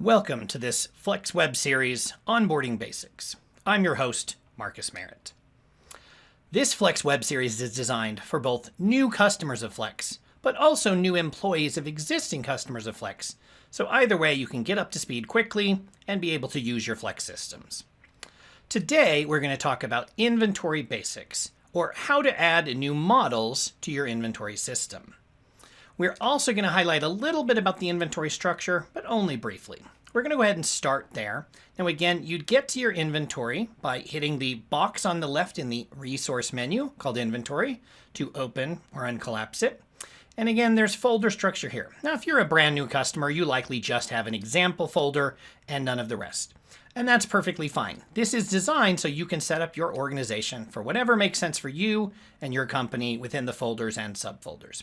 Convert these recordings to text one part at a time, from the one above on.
Welcome to this Flex web series, Onboarding Basics. I'm your host, Marcus Merritt. This Flex web series is designed for both new customers of Flex, but also new employees of existing customers of Flex. So either way, you can get up to speed quickly and be able to use your Flex systems. Today, we're going to talk about inventory basics, or how to add new models to your inventory system. We're also going to highlight a little bit about the inventory structure, but only briefly. We're going to go ahead and start there. Now again, you'd get to your inventory by hitting the box on the left in the resource menu called inventory to open or uncollapse it. And again, there's folder structure here. Now, if you're a brand new customer, you likely just have an example folder and none of the rest. And that's perfectly fine. This is designed so you can set up your organization for whatever makes sense for you and your company within the folders and subfolders.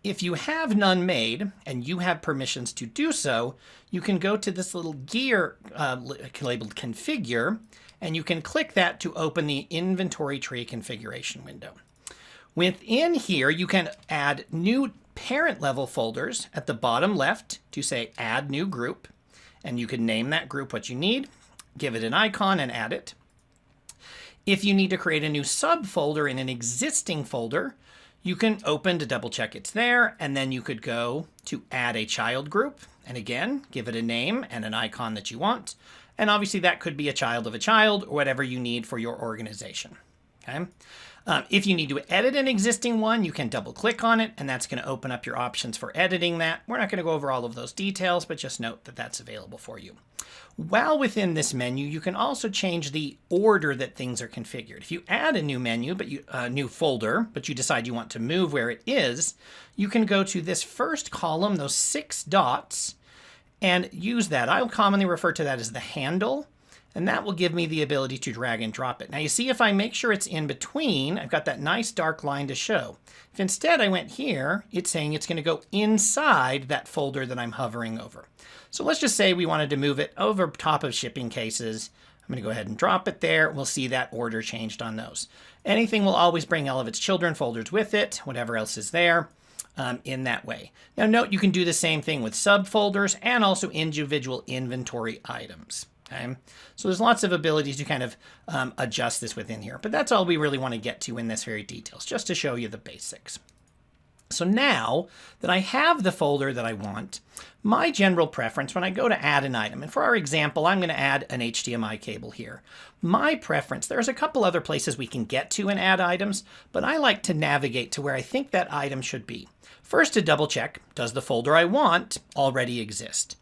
If you have none made and you have permissions to do so, you can go to this little gear labeled configure, and you can click that to open the inventory tree configuration window. Within here, you can add new parent level folders at the bottom left to say add new group, and you can name that group what you need, give it an icon and add it. If you need to create a new subfolder in an existing folder, you can open to double check it's there, and then you could go to add a child group, and again, give it a name and an icon that you want. And obviously that could be a child of a child or whatever you need for your organization. Okay. If you need to edit an existing one, you can double click on it, and that's going to open up your options for editing that. We're not going to go over all of those details, but just note that that's available for you. While within this menu, you can also change the order that things are configured. If you add a new menu, new folder, but you decide you want to move where it is, you can go to this first column, those 6 dots, and use that. I'll commonly refer to that as the handle. And that will give me the ability to drag and drop it. Now you see, if I make sure it's in between, I've got that nice dark line to show. If instead I went here, it's saying it's going to go inside that folder that I'm hovering over. So let's just say we wanted to move it over top of shipping cases. I'm going to go ahead and drop it there. We'll see that order changed on those. Anything will always bring all of its children folders with it, whatever else is there. In that way. Now note, you can do the same thing with subfolders and also individual inventory items. Okay. So there's lots of abilities to kind of adjust this within here, but that's all we really want to get to in this very details, just to show you the basics. So now that I have the folder that I want, my general preference when I go to add an item, and for our example, I'm going to add an HDMI cable here. My preference, there's a couple other places we can get to and add items, but I like to navigate to where I think that item should be. First, to double check, does the folder I want already exist?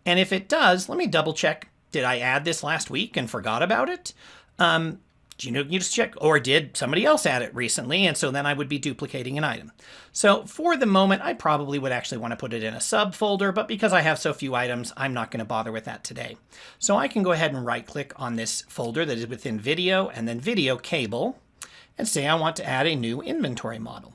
And if it does, let me double check. Did I add this last week and forgot about it? You just check, or did somebody else add it recently? And so then I would be duplicating an item. So for the moment, I probably would actually want to put it in a subfolder, but because I have so few items, I'm not going to bother with that today. So I can go ahead and right click on this folder that is within video and then video cable and say I want to add a new inventory model.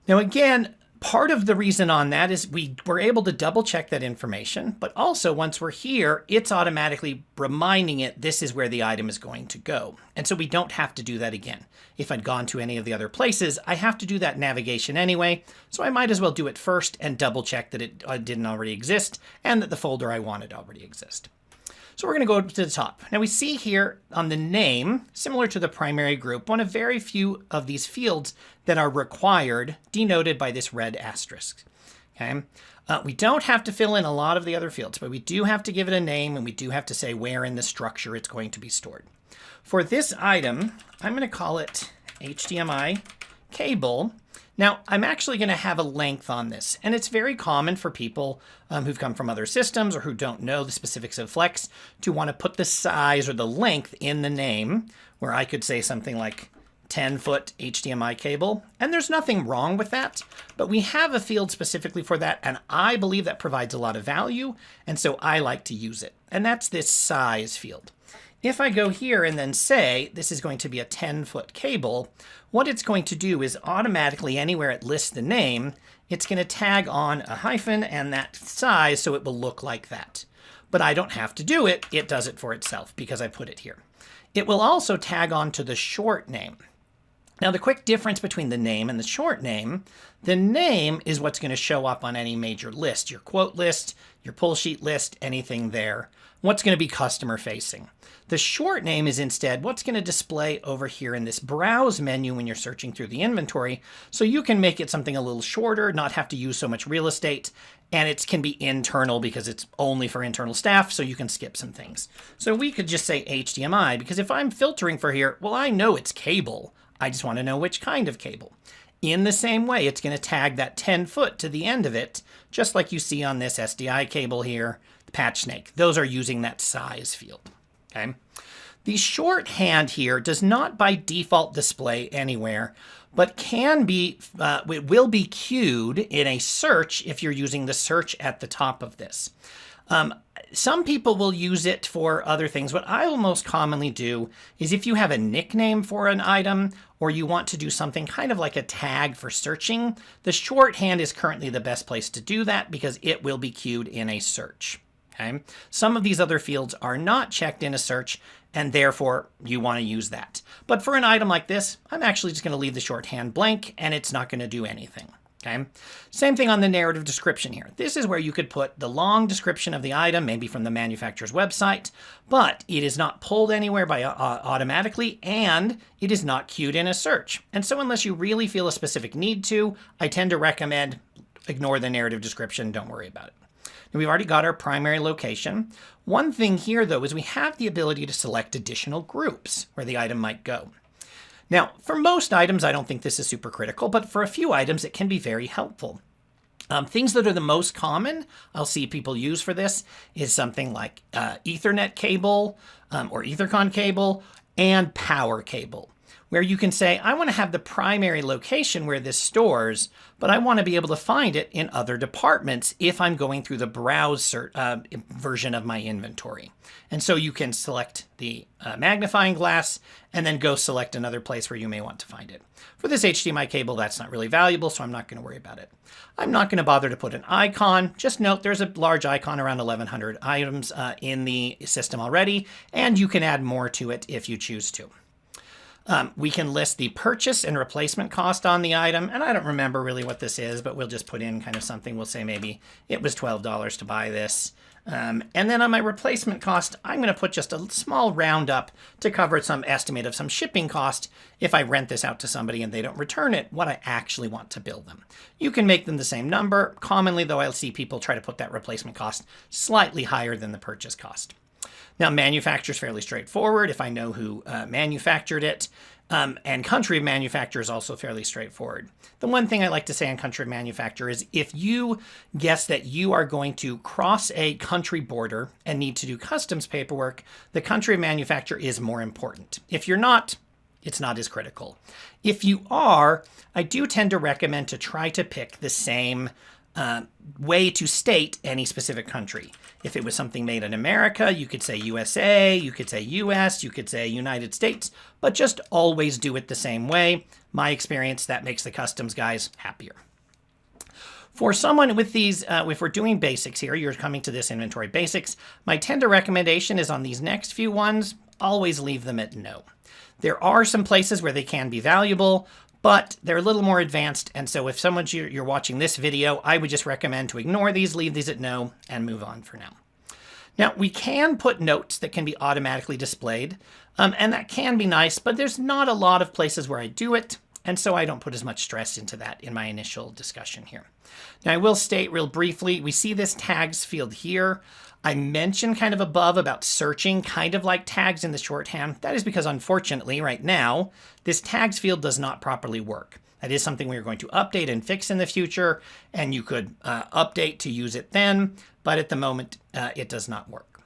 Now again, part of the reason on that is we were able to double check that information, but also once we're here, it's automatically reminding it this is where the item is going to go. And so we don't have to do that again. If I'd gone to any of the other places, I have to do that navigation anyway, so I might as well do it first and double check that it didn't already exist and that the folder I wanted already exists. So we're going to go to the top. Now we see here on the name, similar to the primary group, one of very few of these fields that are required, denoted by this red asterisk. Okay. We don't have to fill in a lot of the other fields, but we do have to give it a name and we do have to say where in the structure it's going to be stored. For this item, I'm going to call it HDMI cable. Now, I'm actually going to have a length on this, and it's very common for people who've come from other systems or who don't know the specifics of Flex to want to put the size or the length in the name, where I could say something like 10-foot HDMI cable, and there's nothing wrong with that, but we have a field specifically for that, and I believe that provides a lot of value, and so I like to use it, and that's this size field. If I go here and then say this is going to be a 10-foot cable, what it's going to do is automatically, anywhere it lists the name, it's going to tag on a hyphen and that size so it will look like that. But I don't have to do it. It does it for itself because I put it here. It will also tag on to the short name. Now, the quick difference between the name and the short name, the name is what's going to show up on any major list, your quote list, your pull sheet list, anything there. What's going to be customer facing. The short name is instead what's going to display over here in this browse menu when you're searching through the inventory. So you can make it something a little shorter, not have to use so much real estate, and it can be internal because it's only for internal staff, so you can skip some things. So we could just say HDMI, because if I'm filtering for here, well, I know it's cable. I just want to know which kind of cable. In the same way, it's going to tag that 10 foot to the end of it, just like you see on this SDI cable here, the patch snake. Those are using that size field. Okay. The shorthand here does not by default display anywhere, but can be, it will be queued in a search if you're using the search at the top of this. Some people will use it for other things. What I will most commonly do is if you have a nickname for an item or you want to do something kind of like a tag for searching, the shorthand is currently the best place to do that because it will be queued in a search. Okay? Some of these other fields are not checked in a search, and therefore you want to use that. But for an item like this, I'm actually just going to leave the shorthand blank, and it's not going to do anything. Okay. Same thing on the narrative description here. This is where you could put the long description of the item, maybe from the manufacturer's website, but it is not pulled anywhere by automatically, and it is not queued in a search. And so unless you really feel a specific need to, I tend to recommend ignore the narrative description. Don't worry about it. Now, we've already got our primary location. One thing here, though, is we have the ability to select additional groups where the item might go. Now, for most items, I don't think this is super critical, but for a few items, it can be very helpful. Things that are the most common I'll see people use for this is something like Ethernet cable or Ethercon cable and power cable, where you can say, I want to have the primary location where this stores, but I want to be able to find it in other departments if I'm going through the browse version of my inventory. And so you can select the magnifying glass and then go select another place where you may want to find it. For this HDMI cable, that's not really valuable, so I'm not going to worry about it. I'm not going to bother to put an icon. Just note there's a large icon around 1,100 items in the system already, and you can add more to it if you choose to. We can list the purchase and replacement cost on the item, and I don't remember really what this is, but we'll just put in kind of something. We'll say maybe it was $12 to buy this. And then on my replacement cost, I'm going to put just a small roundup to cover some estimate of some shipping cost if I rent this out to somebody and they don't return it, what I actually want to bill them. You can make them the same number. Commonly, though, I'll see people try to put that replacement cost slightly higher than the purchase cost. Now, manufacturer is fairly straightforward if I know who manufactured it, and country of manufacture is also fairly straightforward. The one thing I like to say on country of manufacture is if you guess that you are going to cross a country border and need to do customs paperwork, the country of manufacture is more important. If you're not, it's not as critical. If you are, I do tend to recommend to try to pick the same way to state any specific country. If it was something made in America, you could say USA, you could say US, you could say United States, but just always do it the same way. My experience, that makes the customs guys happier. For someone with these, if we're doing basics here, you're coming to this inventory basics, my tender recommendation is on these next few ones, always leave them at no. There are some places where they can be valuable, but they're a little more advanced, and so if you're watching this video, I would just recommend to ignore these, leave these at no, and move on for now. Now, we can put notes that can be automatically displayed, and that can be nice, but there's not a lot of places where I do it, and so I don't put as much stress into that in my initial discussion here. Now, I will state real briefly, we see this tags field here. I mentioned kind of above about searching kind of like tags in the shorthand. That is because unfortunately right now, this tags field does not properly work. That is something we're going to update and fix in the future, and you could update to use it then, but at the moment it does not work.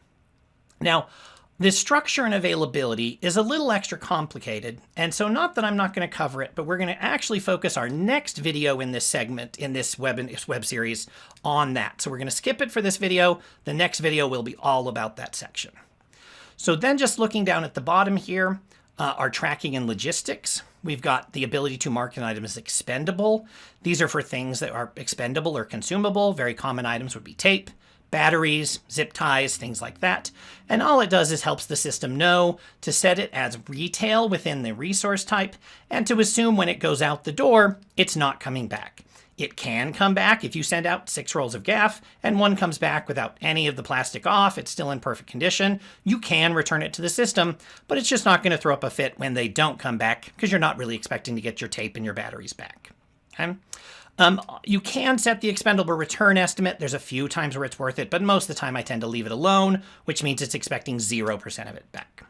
Now, the structure and availability is a little extra complicated, and so not that I'm not going to cover it, but we're going to actually focus our next video in this segment, in this web series, on that. So we're going to skip it for this video. The next video will be all about that section. So then just looking down at the bottom here, our tracking and logistics. We've got the ability to mark an item as expendable. These are for things that are expendable or consumable. Very common items would be tape, batteries, zip ties, things like that. And all it does is helps the system know to set it as retail within the resource type and to assume when it goes out the door, it's not coming back. It can come back if you send out 6 rolls of gaff and one comes back without any of the plastic off, it's still in perfect condition. You can return it to the system, but it's just not going to throw up a fit when they don't come back because you're not really expecting to get your tape and your batteries back. Okay? You can set the expendable return estimate. There's a few times where it's worth it, but most of the time I tend to leave it alone, which means it's expecting 0% of it back.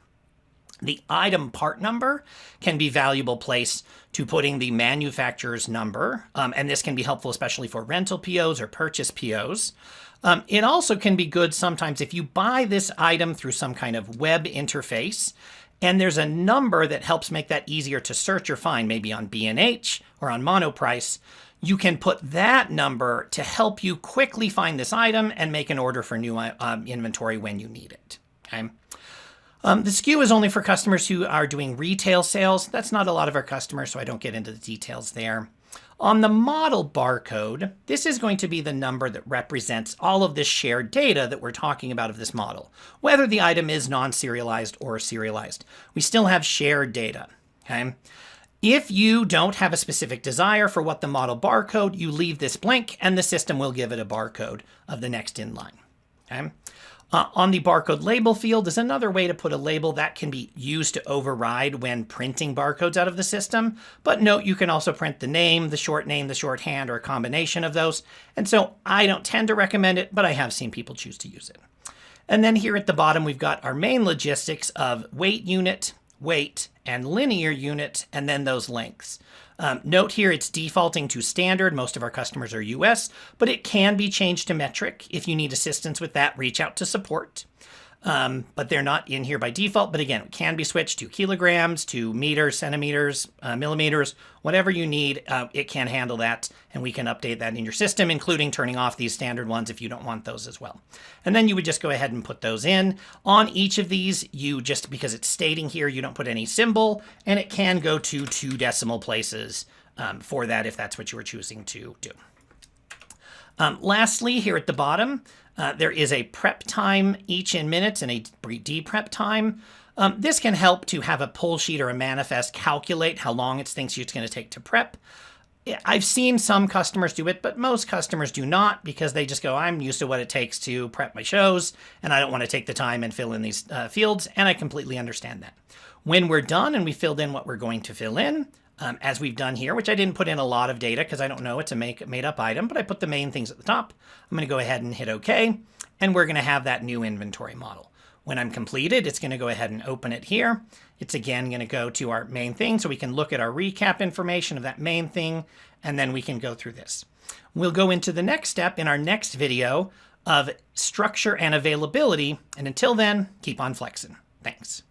The item part number can be a valuable place to putting the manufacturer's number, and this can be helpful especially for rental POs or purchase POs. It also can be good sometimes if you buy this item through some kind of web interface, and there's a number that helps make that easier to search or find, maybe on B&H or on Monoprice. You can put that number to help you quickly find this item and make an order for new inventory when you need it. Okay? The SKU is only for customers who are doing retail sales. That's not a lot of our customers, so I don't get into the details there. On the model barcode, this is going to be the number that represents all of this shared data that we're talking about of this model, whether the item is non-serialized or serialized. We still have shared data. Okay? If you don't have a specific desire for what the model barcode, you leave this blank and the system will give it a barcode of the next in line. Okay? On the barcode label field is another way to put a label that can be used to override when printing barcodes out of the system. But note, you can also print the name, the shorthand, or a combination of those. And so I don't tend to recommend it, but I have seen people choose to use it. And then here at the bottom, we've got our main logistics of weight unit, weight, and linear unit, and then those lengths. Note here, it's defaulting to standard. Most of our customers are US, but it can be changed to metric. If you need assistance with that, reach out to support. But they're not in here by default. But again, it can be switched to kilograms, to meters, centimeters, millimeters, whatever you need. It can handle that, and we can update that in your system, including turning off these standard ones if you don't want those as well. And then you would just go ahead and put those in. On each of these, you just, because it's stating here, you don't put any symbol, and it can go to 2 decimal places for that if that's what you were choosing to do. Lastly, here at the bottom, there is a prep time each in minutes and a deprep time. This can help to have a pull sheet or a manifest calculate how long it thinks it's going to take to prep. I've seen some customers do it, but most customers do not because they just go, I'm used to what it takes to prep my shows, and I don't want to take the time and fill in these fields, and I completely understand that. When we're done and we filled in what we're going to fill in, as we've done here, which I didn't put in a lot of data because I don't know, it's a made-up item, but I put the main things at the top. I'm going to go ahead and hit OK, and we're going to have that new inventory model. When I'm completed, it's going to go ahead and open it here. It's again going to go to our main thing, so we can look at our recap information of that main thing, and then we can go through this. We'll go into the next step in our next video of structure and availability, and until then, keep on flexing. Thanks.